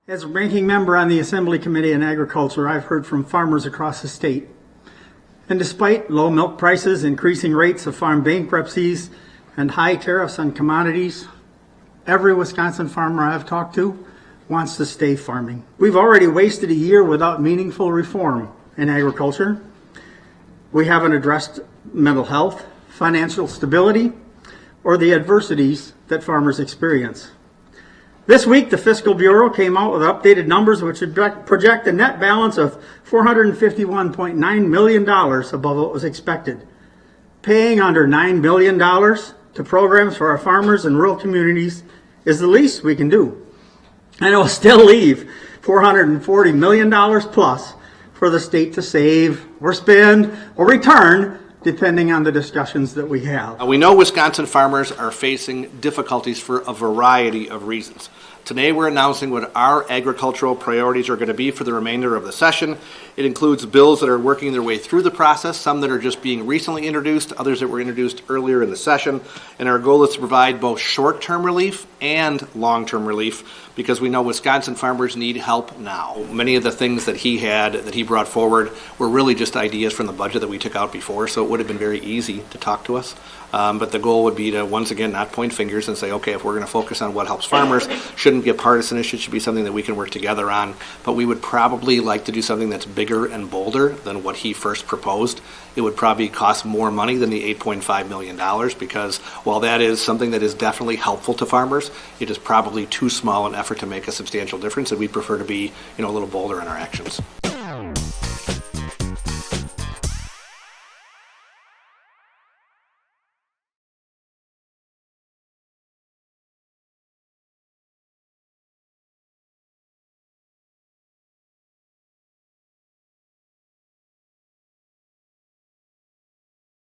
As a ranking member on the Assembly Committee on Agriculture, I've heard from farmers across the state. And despite low milk prices, increasing rates of farm bankruptcies, and high tariffs on commodities, every Wisconsin farmer I've talked to wants to stay farming. We've already wasted a year without meaningful reform in agriculture. We haven't addressed mental health, financial stability, or the adversities that farmers experience. This week, the Fiscal Bureau came out with updated numbers which project a net balance of $451.9 million above what was expected. Paying under $9 billion to programs for our farmers and rural communities is the least we can do. And it will still leave $440 million plus for the state to save or spend or return, depending on the discussions that we have. We know Wisconsin farmers are facing difficulties for a variety of reasons. Today we're announcing what our agricultural priorities are going to be for the remainder of the session. It includes bills that are working their way through the process, some that are just being recently introduced, others that were introduced earlier in the session. And our goal is to provide both short-term relief and long-term relief, because we know Wisconsin farmers need help now. Many of the things that he brought forward were really just ideas from the budget that we took out before, so it would have been very easy to talk to us. But the goal would be to, once again, not point fingers and say, okay, if we're going to focus on what helps farmers, shouldn't be a partisan issue, should be something that we can work together on. But we would probably like to do something that's bigger and bolder than what he first proposed. It would probably cost more money than the $8.5 million, because while that is something that is definitely helpful to farmers, it is probably too small an effort to make a substantial difference, and we prefer to be a little bolder in our actions.